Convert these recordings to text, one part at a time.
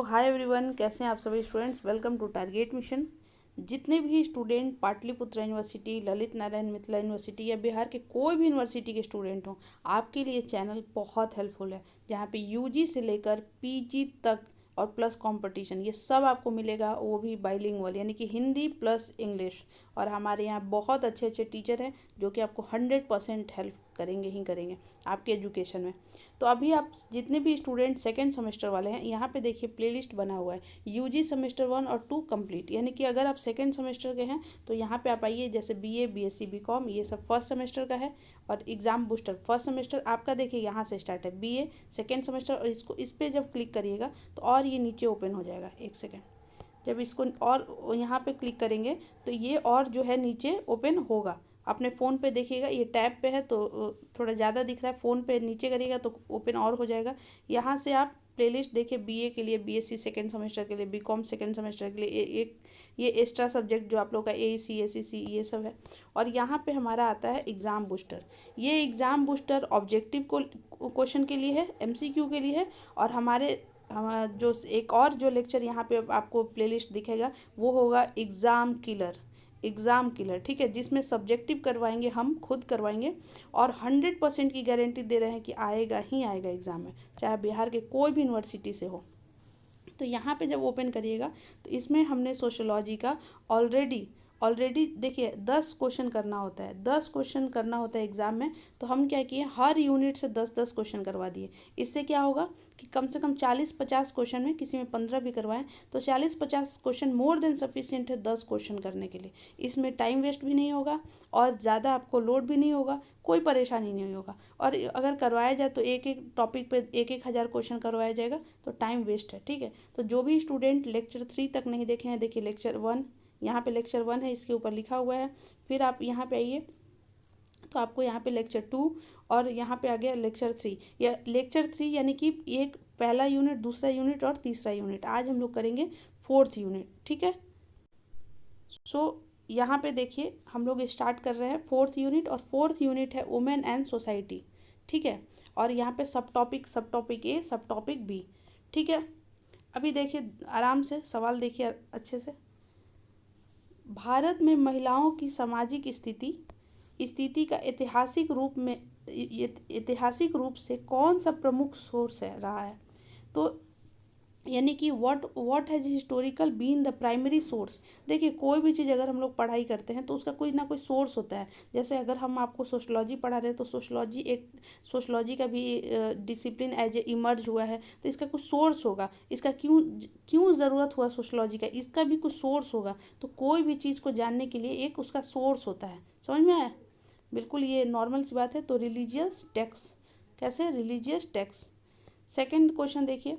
Hi everyone, कैसे हैं आप सभी students. Welcome to target mission. जितने भी student Pataliputra university, Lalit Narayan Mithila university या बिहार के कोई भी यूनिवर्सिटी के स्टूडेंट हों, आपके लिए चैनल बहुत हेल्पफुल है। जहाँ पे यूजी से लेकर पीजी तक और प्लस कंपटीशन ये सब आपको मिलेगा, वो भी बाइलिंगुअल यानी कि हिंदी प्लस इंग्लिश। और हमारे यहाँ बहुत अच्छे अच्छे टीचर हैं जो कि आपको 100% हेल्प करेंगे ही करेंगे आपके एजुकेशन में। तो अभी आप जितने भी स्टूडेंट सेकेंड सेमेस्टर वाले हैं, यहाँ पे देखिए प्लेलिस्ट बना हुआ है यूजी सेमेस्टर 1 और 2 कंप्लीट। यानी कि अगर आप सेकेंड सेमेस्टर के हैं तो यहाँ पे आप आइए, जैसे बीए, बीएससी, बीकॉम ये सब फर्स्ट सेमेस्टर का है। और एग्ज़ाम बूस्टर फर्स्ट सेमेस्टर आपका देखिए यहाँ से स्टार्ट है, बीए सेकेंड सेमेस्टर। और इसको इस पर जब क्लिक करिएगा तो और ये नीचे ओपन हो जाएगा। एक सेकेंड, जब इसको और यहाँ पे क्लिक करेंगे तो ये और जो है नीचे ओपन होगा। अपने फ़ोन पे देखिएगा, ये टैब पे है तो थोड़ा ज़्यादा दिख रहा है। फ़ोन पे नीचे करिएगा तो ओपन और हो जाएगा। यहाँ से आप प्लेलिस्ट देखिए, बीए के लिए, बीएससी सेकेंड सेमेस्टर के लिए, बीकॉम सेकेंड सेमेस्टर के लिए, एक ये एक्स्ट्रा सब्जेक्ट जो आप लोग का एईसी, एसीसी ये सब है। और यहाँ पे हमारा आता है एग्ज़ाम बूस्टर। ये एग्ज़ाम बूस्टर ऑब्जेक्टिव क्वेश्चन के लिए है, एमसीक्यू के लिए है। और हमारे जो एक और जो लेक्चर यहाँ पे आपको प्लेलिस्ट दिखेगा वो होगा एग्ज़ाम किलर। एग्ज़ाम किलर, ठीक है, जिसमें सब्जेक्टिव करवाएंगे, हम खुद करवाएंगे। और 100% की गारंटी दे रहे हैं कि आएगा ही आएगा एग्ज़ाम में, चाहे बिहार के कोई भी यूनिवर्सिटी से हो। तो यहाँ पे जब ओपन करिएगा तो इसमें हमने सोशोलॉजी का ऑलरेडी ऑलरेडी देखिए 10 क्वेश्चन करना होता है, 10 क्वेश्चन करना होता है एग्ज़ाम में। तो हम क्या किए, हर यूनिट से 10-10 क्वेश्चन करवा दिए। इससे क्या होगा कि कम से कम 40-50 क्वेश्चन में, किसी में 15 भी करवाएं तो 40-50 क्वेश्चन मोर देन सफिशिएंट है 10 क्वेश्चन करने के लिए। इसमें टाइम वेस्ट भी नहीं होगा और ज़्यादा आपको लोड भी नहीं होगा, कोई परेशानी नहीं होगा। और अगर करवाया जाए तो एक एक टॉपिक पे 1-1 हज़ार क्वेश्चन करवाया जाएगा तो टाइम वेस्ट है, ठीक है। तो जो भी स्टूडेंट लेक्चर 3 तक नहीं देखे हैं, देखिए लेक्चर 1, यहाँ पे लेक्चर 1 है, इसके ऊपर लिखा हुआ है। फिर आप यहाँ पे आइए तो आपको यहाँ पे लेक्चर 2 और यहाँ पे आ गया लेक्चर 3। या लेक्चर 3 यानी कि एक पहला यूनिट, दूसरा यूनिट और तीसरा यूनिट। आज हम लोग करेंगे फोर्थ यूनिट, ठीक है। यहाँ पे देखिए हम लोग स्टार्ट कर रहे हैं फोर्थ यूनिट, और फोर्थ यूनिट है वुमेन एंड सोसाइटी, ठीक है। और यहाँ पे सब टॉपिक ए, सब टॉपिक बी, ठीक है। अभी देखिए आराम से सवाल देखिए अच्छे से। भारत में महिलाओं की सामाजिक स्थिति स्थिति का ऐतिहासिक रूप से कौन सा प्रमुख सोर्स है रहा है। तो यानी कि what has historical been the primary source. देखिए कोई भी चीज़ अगर हम लोग पढ़ाई करते हैं तो उसका कोई ना कोई सोर्स होता है। जैसे अगर हम आपको सोशलॉजी पढ़ा रहे हैं तो सोशलॉजी का भी डिसिप्लिन एज ए इमर्ज हुआ है, तो इसका कुछ सोर्स होगा। इसका क्यों क्यों ज़रूरत हुआ सोशलॉजी का, इसका भी कुछ सोर्स होगा। तो कोई भी चीज़ को जानने के लिए एक उसका सोर्स होता है। समझ में आया? बिल्कुल ये नॉर्मल सी बात है। तो रिलीजियस टेक्स्ट, कैसे रिलीजियस टेक्स्ट। सेकंड क्वेश्चन देखिए,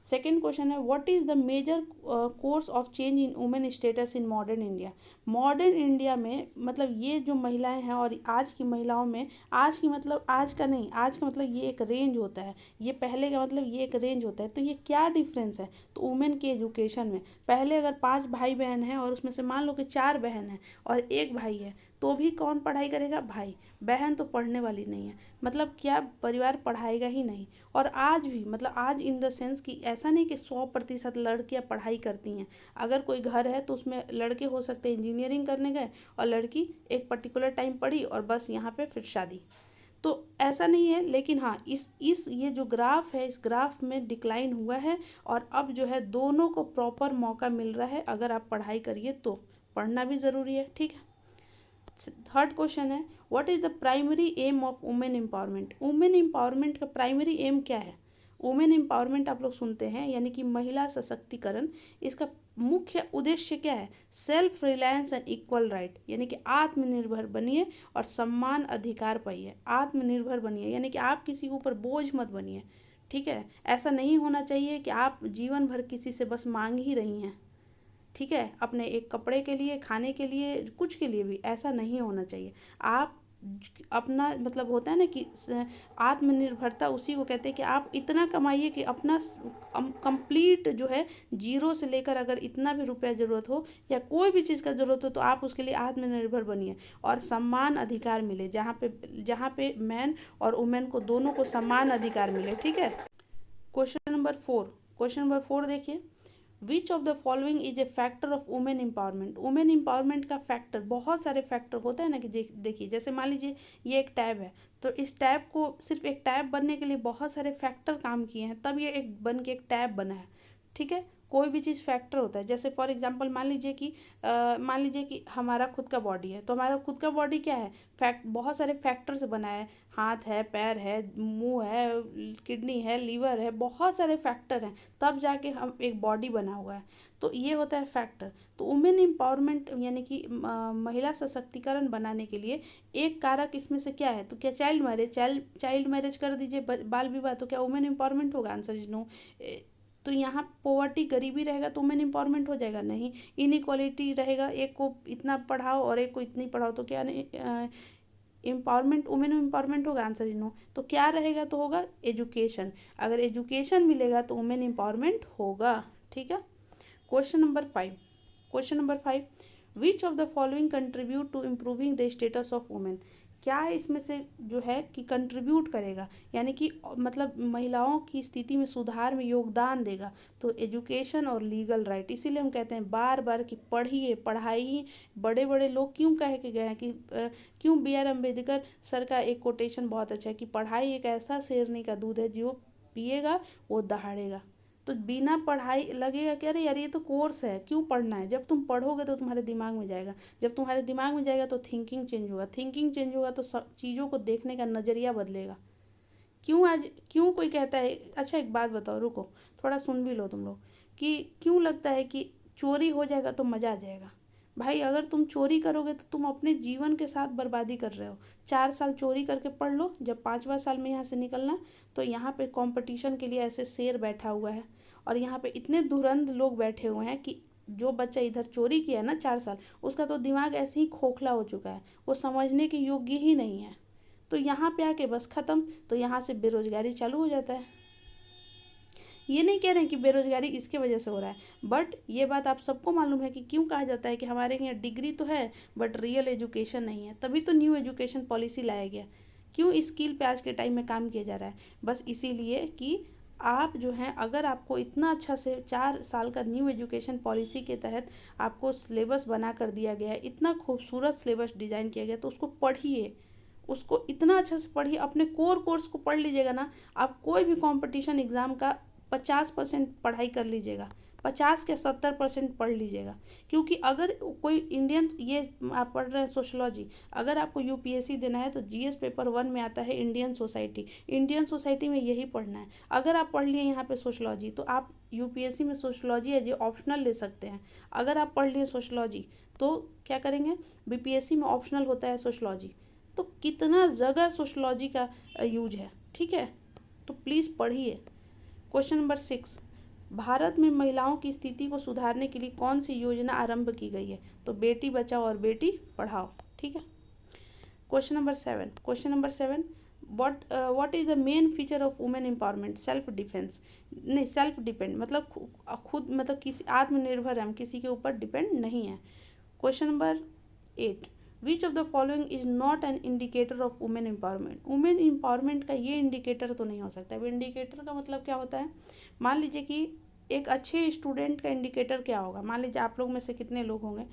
सेकेंड क्वेश्चन है what is the major course of change in women status in modern India. Modern India में मतलब ये जो महिलाएं हैं और आज की महिलाओं में, आज की मतलब आज का नहीं, आज का मतलब ये एक रेंज होता है, ये पहले का मतलब ये एक रेंज होता है। तो ये क्या डिफरेंस है, तो वुमेन के एजुकेशन में पहले अगर 5 भाई बहन हैं और उसमें से मान लो कि 4 बहन हैं और 1 भाई है, तो भी कौन पढ़ाई करेगा, भाई। बहन तो पढ़ने वाली नहीं है, मतलब क्या परिवार पढ़ाएगा ही नहीं। और आज भी मतलब आज इन द सेंस कि ऐसा नहीं कि 100% लड़कियां पढ़ाई करती हैं। अगर कोई घर है तो उसमें लड़के हो सकते हैं इंजीनियरिंग करने गए और लड़की एक पर्टिकुलर टाइम पढ़ी और बस यहाँ पे फिर शादी। तो ऐसा नहीं है, लेकिन हाँ इस ये जो ग्राफ है, इस ग्राफ में डिक्लाइन हुआ है। और अब जो है दोनों को प्रॉपर मौका मिल रहा है। अगर आप पढ़ाई करिए तो पढ़ना भी ज़रूरी है, ठीक है। थर्ड क्वेश्चन है what is the primary aim of women empowerment. Women empowerment का प्राइमरी एम क्या है। वुमेन एम्पावरमेंट आप लोग सुनते हैं यानी कि महिला सशक्तिकरण। इसका मुख्य उद्देश्य क्या है, self reliance and equal right, यानी कि आत्मनिर्भर बनिए और सम्मान अधिकार पाइए। आत्मनिर्भर बनिए यानी कि आप किसी के ऊपर बोझ मत बनिए, ठीक है। ऐसा नहीं होना चाहिए कि आप जीवन भर किसी से बस मांग ही रही हैं, ठीक है। अपने एक कपड़े के लिए, खाने के लिए, कुछ के लिए भी ऐसा नहीं होना चाहिए। आप अपना मतलब होता है ना कि आत्मनिर्भरता उसी को कहते हैं कि आप इतना कमाइए कि अपना कंप्लीट जो है जीरो से लेकर अगर इतना भी रुपया ज़रूरत हो या कोई भी चीज़ का ज़रूरत हो तो आप उसके लिए आत्मनिर्भर बनिए। और सम्मान अधिकार मिले, जहाँ पे मैन और वुमेन को दोनों को समान अधिकार मिले, ठीक है। क्वेश्चन नंबर 4, क्वेश्चन नंबर 4 देखिए, विच of the following is a factor of women empowerment. Women empowerment का फैक्टर, बहुत सारे फैक्टर होता है ना कि देखिए, जैसे मान लीजिए ये एक टैब है, तो इस टैब को सिर्फ एक टैब बनने के लिए बहुत सारे फैक्टर काम किए हैं, तब ये एक बन के एक टैब बना है। ठीक है, कोई भी चीज़ फैक्टर होता है। जैसे फॉर एग्जांपल मान लीजिए कि हमारा खुद का बॉडी है, तो हमारा खुद का बॉडी क्या है, बहुत सारे फैक्टर से बना है। हाथ है, पैर है, मुंह है, किडनी है, लीवर है, बहुत सारे फैक्टर हैं, तब जाके हम एक बॉडी बना हुआ है। तो ये होता है फैक्टर। तो वुमेन एम्पावरमेंट यानी कि महिला सशक्तिकरण बनाने के लिए एक कारक इसमें से क्या है, तो क्या चाइल्ड मैरिज कर दीजिए, बाल विवाह, तो क्या वुमेन एम्पावरमेंट होगा? Answer is no. तो यहाँ पोवर्टी, गरीबी रहेगा तो वुमेन एम्पावरमेंट हो जाएगा? नहीं। इनइक्वालिटी रहेगा, एक को इतना पढ़ाओ और एक को इतनी पढ़ाओ, तो क्या एम्पावरमेंट, वुमेन एम्पावरमेंट होगा? Answer is no. तो क्या रहेगा? तो होगा एजुकेशन। अगर एजुकेशन मिलेगा तो वुमेन एम्पावरमेंट होगा। ठीक है। Question number 5 which of the following contribute to improving the status of women. क्या इसमें से जो है कि कंट्रीब्यूट करेगा, यानी कि मतलब महिलाओं की स्थिति में सुधार में योगदान देगा? तो एजुकेशन और लीगल राइट। इसीलिए हम कहते हैं बार बार कि पढ़िए, पढ़ाइए। बड़े बड़े लोग क्यों कह के गए हैं कि क्यों B.R. अम्बेडकर सर का एक कोटेशन बहुत अच्छा है कि पढ़ाई एक ऐसा शेरनी का दूध है, जो पिएगा वो दहाड़ेगा। तो बिना पढ़ाई लगेगा कि अरे यार ये तो कोर्स है, क्यों पढ़ना है? जब तुम पढ़ोगे तो तुम्हारे दिमाग में जाएगा, जब तुम्हारे दिमाग में जाएगा तो थिंकिंग चेंज होगा, थिंकिंग चेंज होगा तो सब चीज़ों को देखने का नज़रिया बदलेगा। क्यों कोई कहता है, अच्छा एक बात बताओ, रुको थोड़ा सुन भी लो तुम लोग, कि क्यों लगता है कि चोरी हो जाएगा तो मज़ा आ जाएगा? भाई अगर तुम चोरी करोगे तो तुम अपने जीवन के साथ बर्बादी कर रहे हो। 4 साल चोरी करके पढ़ लो, जब 5वां साल में यहाँ से निकलना, तो यहाँ पे कंपटीशन के लिए ऐसे शेर बैठा हुआ है, और यहाँ पे इतने धुरंध लोग बैठे हुए हैं कि जो बच्चा इधर चोरी किया है ना 4 साल, उसका तो दिमाग ऐसे ही खोखला हो चुका है, वो समझने के योग्य ही नहीं है। तो यहाँ पे आके बस ख़त्म। तो यहाँ से बेरोजगारी चालू हो जाता है। ये नहीं कह रहे हैं कि बेरोजगारी इसके वजह से हो रहा है, बट ये बात आप सबको मालूम है कि क्यों कहा जाता है कि हमारे यहाँ डिग्री तो है बट रियल एजुकेशन नहीं है। तभी तो न्यू एजुकेशन पॉलिसी लाया गया। क्यों स्किल पे आज के टाइम में काम किया जा रहा है? बस इसीलिए कि आप जो हैं, अगर आपको इतना अच्छा से 4 साल का न्यू एजुकेशन पॉलिसी के तहत आपको सिलेबस बना कर दिया गया है, इतना खूबसूरत सिलेबस डिज़ाइन किया गया, तो उसको पढ़िए, उसको इतना अच्छा से पढ़िए, अपने कोर्स को पढ़ लीजिएगा ना, आप कोई भी कंपटीशन एग्ज़ाम का 50% पढ़ाई कर लीजिएगा, 50 के 70% पढ़ लीजिएगा। क्योंकि अगर कोई इंडियन, ये आप पढ़ रहे हैं सोशलॉजी, अगर आपको यूपीएससी देना है तो जीएस पेपर 1 में आता है इंडियन सोसाइटी, इंडियन सोसाइटी में यही पढ़ना है। अगर आप पढ़ लिए यहाँ पे सोशलॉजी, तो आप यूपीएससी में सोशलॉजी एज ए ऑप्शनल ले सकते हैं। अगर आप पढ़ लिए सोशलॉजी तो क्या करेंगे, बीपीएससी में ऑप्शनल होता है सोशलॉजी। तो कितना जगह सोशलॉजी का यूज है। ठीक है, तो प्लीज़ पढ़िए। क्वेश्चन नंबर 6 भारत में महिलाओं की स्थिति को सुधारने के लिए कौन सी योजना आरंभ की गई है? तो बेटी बचाओ और बेटी पढ़ाओ। ठीक है। Question number 7 what is the main feature of women empowerment? Self defence, नहीं सेल्फ डिपेंड, मतलब खुद, मतलब किसी आत्मनिर्भर है, हम किसी के ऊपर डिपेंड नहीं है। Question number 8 which of the following is not an indicator of women empowerment? Women empowerment का ये इंडिकेटर तो नहीं हो सकता। अब इंडिकेटर का मतलब क्या होता है? मान लीजिए कि एक अच्छे स्टूडेंट का इंडिकेटर क्या होगा? मान लीजिए आप लोग में से कितने लोग होंगे,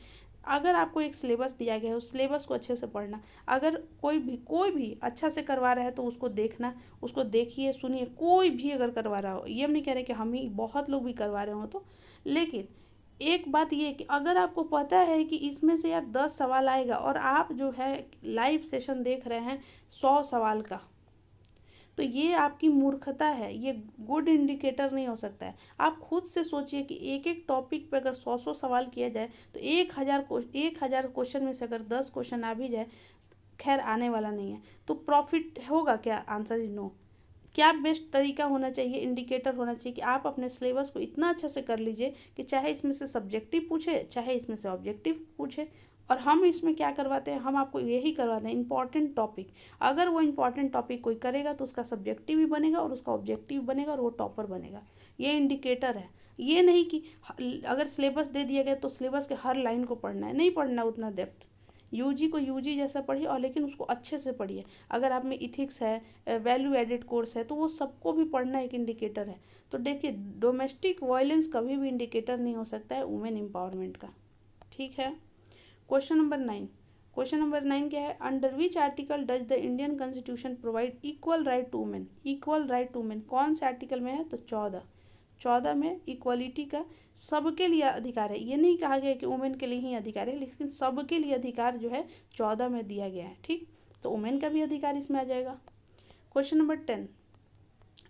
अगर आपको एक सिलेबस दिया गया है, उस सिलेबस को अच्छे से पढ़ना। अगर कोई भी अच्छा से करवा रहा है तो उसको देखना, उसको देखिए, सुनिए। कोई भी अगर करवा रहा हो, ये हम नहीं कह रहे कि हम ही, बहुत लोग भी करवा रहे हो तो, लेकिन एक बात ये कि अगर आपको पता है कि इसमें से यार 10 सवाल आएगा, और आप जो है लाइव सेशन देख रहे हैं 100 सवाल का, तो ये आपकी मूर्खता है, ये गुड इंडिकेटर नहीं हो सकता है। आप खुद से सोचिए कि एक एक टॉपिक पे अगर 100 सवाल किया जाए तो 1000 क्वेश्चन में से अगर 10 क्वेश्चन आ भी जाए, खैर आने वाला नहीं है, तो प्रॉफिट होगा क्या? Answer is no. क्या बेस्ट तरीका होना चाहिए, इंडिकेटर होना चाहिए कि आप अपने सिलेबस को इतना अच्छे से कर लीजिए कि चाहे इसमें से सब्जेक्टिव पूछे, चाहे इसमें से ऑब्जेक्टिव पूछे। और हम इसमें क्या करवाते हैं, हम आपको यही करवाते हैं इंपॉर्टेंट टॉपिक। अगर वो इंपॉर्टेंट टॉपिक कोई करेगा तो उसका सब्जेक्टिव भी बनेगा और उसका ऑब्जेक्टिव बनेगा और वो टॉपर बनेगा। ये इंडिकेटर है। ये नहीं कि अगर सिलेबस दे दिया गया तो सिलेबस के हर लाइन को पढ़ना है, नहीं पढ़ना उतना डेप्थ। यूजी को यूजी जैसा पढ़िए और लेकिन उसको अच्छे से पढ़िए। अगर आप में इथिक्स है, वैल्यू एडेड कोर्स है, तो वो सबको भी पढ़ना एक इंडिकेटर है। तो देखिए डोमेस्टिक वायलेंस कभी भी इंडिकेटर नहीं हो सकता है वुमेन एम्पावरमेंट का। ठीक है। Question number 9। क्वेश्चन नंबर 9 क्या है, under which article does the Indian constitution provide equal right to women. Equal right to women कौन से आर्टिकल में है, तो 14। 14 में इक्वलिटी का सबके लिए अधिकार है। ये नहीं कहा गया कि वुमेन के लिए ही अधिकार है, लेकिन सबके लिए अधिकार जो है 14 में दिया गया है। ठीक, तो वुमेन का भी अधिकार इसमें आ जाएगा। क्वेश्चन नंबर 10,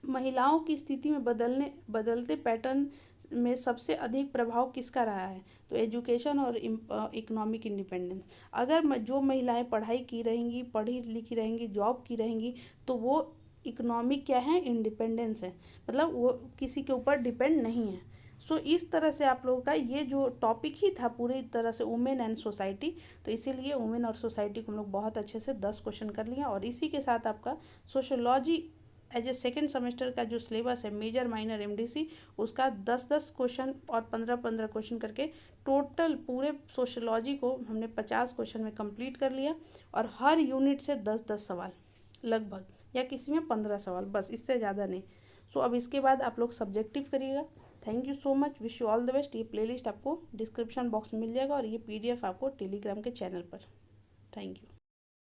महिलाओं की स्थिति में बदलते पैटर्न में सबसे अधिक प्रभाव किसका रहा है, तो एजुकेशन और इकोनॉमिक इंडिपेंडेंस। अगर जो महिलाएं पढ़ाई की रहेंगी, पढ़ी लिखी रहेंगी, जॉब की रहेंगी, तो वो इकोनॉमिक क्या है, इंडिपेंडेंस है, मतलब वो किसी के ऊपर डिपेंड नहीं है। सो इस तरह से आप लोगों का ये जो टॉपिक ही था पूरी तरह से वुमेन एंड सोसाइटी, तो इसीलिए वुमेन और सोसाइटी को हम लोग बहुत अच्छे से 10 क्वेश्चन कर लिए। और इसी के साथ आपका sociology as a second semester का जो सिलेबस है मेजर माइनर एमडीसी, उसका 10-10 क्वेश्चन और 15-15 क्वेश्चन करके टोटल पूरे सोशोलॉजी को हमने 50 क्वेश्चन में कंप्लीट कर लिया। और हर यूनिट से 10-10 सवाल लगभग, या किसी में 15 सवाल, बस इससे ज़्यादा नहीं। सो अब इसके बाद आप लोग सब्जेक्टिव करिएगा। Thank you so much, wish you all the best. ये प्लेलिस्ट आपको डिस्क्रिप्शन बॉक्स में मिल जाएगा और ये पीडीएफ आपको टेलीग्राम के चैनल पर। Thank you.